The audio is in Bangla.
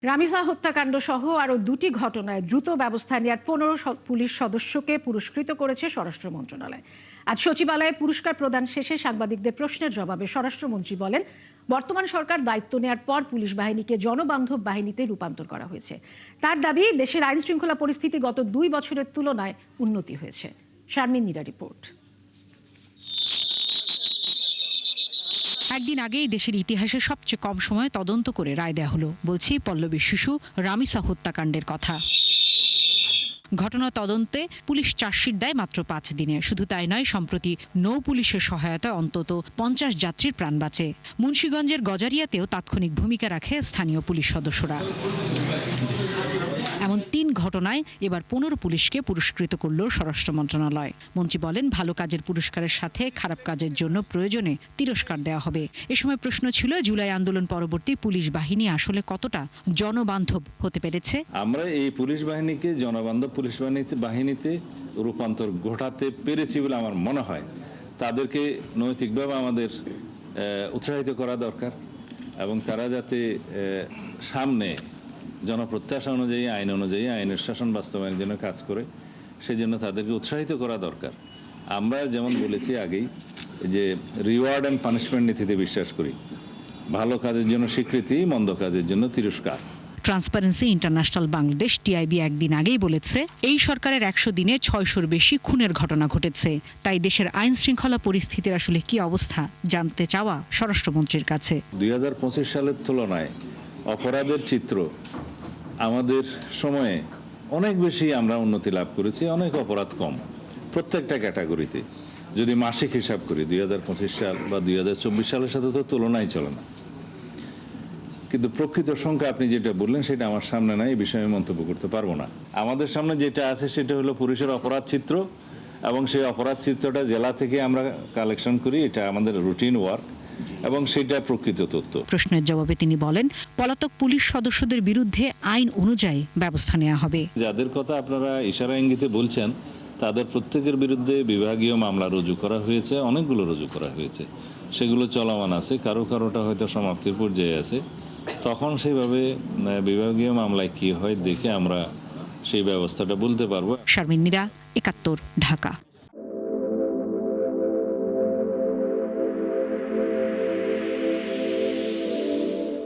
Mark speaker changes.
Speaker 1: রামিসা হত্যাকাণ্ড সহ আরও দুটি ঘটনায় দ্রুত ব্যবস্থা নেওয়ার 15 পুলিশ সদস্যকে পুরস্কৃত করেছে স্বরাষ্ট্র মন্ত্রণালয়। আজ সচিবালয়ে পুরস্কার প্রদান শেষে সাংবাদিকদের প্রশ্নের জবাবে স্বরাষ্ট্রমন্ত্রী বলেন, বর্তমান সরকার দায়িত্ব নেওয়ার পর পুলিশ বাহিনীকে জনবান্ধব বাহিনীতে রূপান্তর করা হয়েছে। তার দাবি, দেশের আইন শৃঙ্খলা পরিস্থিতি গত 2 বছরের তুলনায় উন্নতি হয়েছে। শারমিন নীরা রিপোর্ট।
Speaker 2: একদিন আগেই দেশের ইতিহাসে সবচেয়ে কম সময়ে তদন্ত করে রায় দেয়া হলো, বলছি পল্লবীর শিশু রামিসা হত্যাকাণ্ডের কথা। ঘটনা তদন্তে পুলিশ চার্জশিট দেয় মাত্র 5 দিনে। শুধু তাই নয়, সম্প্রতি নৌ পুলিশের সহায়তায় অন্তত 50 যাত্রীর প্রাণ বাঁচে। মুন্সিগঞ্জের গজারিয়াতেও তাৎক্ষণিক ভূমিকা রাখে স্থানীয় পুলিশ সদস্যরা। এমন 3 ঘটনায় এবার 15 পুলিশকে পুরস্কৃত করল স্বরাষ্ট্র মন্ত্রণালয়। মন্ত্রী বলেন, ভালো কাজের পুরস্কারের সাথে খারাপ কাজের জন্য প্রয়োজনে তিরস্কার দেওয়া হবে। এ সময় প্রশ্ন ছিল, জুলাই আন্দোলন পরবর্তী পুলিশ বাহিনী আসলে কতটা জনবান্ধব হতে পেরেছে।
Speaker 3: আমরা এই পুলিশ বাহিনীকে জনবান্ধব পুলিশ বাহিনীতে রূপান্তর ঘটাতে পেরেছি বলে আমার মনে হয়। তাদেরকে নৈতিকভাবে আমাদের উৎসাহিত করা দরকার এবং তারা যাতে সামনে জনপ্রত্যাশা অনুযায়ী আইনের শাসন বাস্তবায়নের জন্য কাজ করে, সেজন্য তাদেরকে উৎসাহিত করা দরকার। আমরা যেমন বলেছি আগেই যে রিওয়ার্ড অ্যান্ড পানিশমেন্ট নীতিতে বিশ্বাস করি। ভালো কাজের জন্য স্বীকৃতি, মন্দ কাজের জন্য তিরস্কার।
Speaker 2: ট্রান্সপারেন্সি ইন্টারন্যাশনাল বাংলাদেশ টিআইবি একদিন আগেই বলেছে, এই সরকারের 100 দিনে 600-র বেশি খুনের ঘটনা ঘটেছে। তাই দেশের আইন শৃঙ্খলা পরিস্থিতির আসলে কি অবস্থা জানতে চাওয়া স্বরাষ্ট্রমন্ত্রীর কাছে।
Speaker 3: 2025 সালের তুলনায় অপরাধের চিত্র আমাদের সময়ে অনেক বেশি আমরা উন্নতি লাভ করেছি, অনেক অপরাধ কম প্রত্যেকটা ক্যাটাগরিতে। যদি মাসিক হিসাব করি 2025 সাল বা 2024 সালের সাথে তো তুলনাই চলে না। কিন্তু প্রকৃত সংখ্যা আপনি যেটা বললেন সেটা আমার সামনে নাই, এই বিষয়ে মন্তব্য করতে পারবো না। আমাদের সামনে যেটা আছে সেটা হলো পুলিশের অপরাধ চিত্র, এবং সেই অপরাধ চিত্রটা জেলা থেকে আমরা কালেকশন করি। এটা আমাদের রুটিন ওয়ার্ক এবং সেটা প্রকৃত তথ্য।
Speaker 2: প্রশ্নের জবাবে তিনি বলেন, পলাতক পুলিশ সদস্যদের বিরুদ্ধে আইন অনুযায়ী ব্যবস্থা নেওয়া হবে।
Speaker 3: যাদের কথা আপনারা ইশারা ইঙ্গিতে বলছেন, তাদের প্রত্যেকের বিরুদ্ধে বিভাগীয় মামলা রুজু করা হয়েছে, অনেকগুলো রুজু করা হয়েছে, সেগুলো চলমান আছে। কারোটা হয়তো সমাপ্তির পর্যায়ে আছে। তখন সেইভাবে বিভাগীয় মামলায় কি হয় দেখে আমরা সেই ব্যবস্থাটা বলতে পারবো।
Speaker 2: শারমিন নীরা, 71, ঢাকা।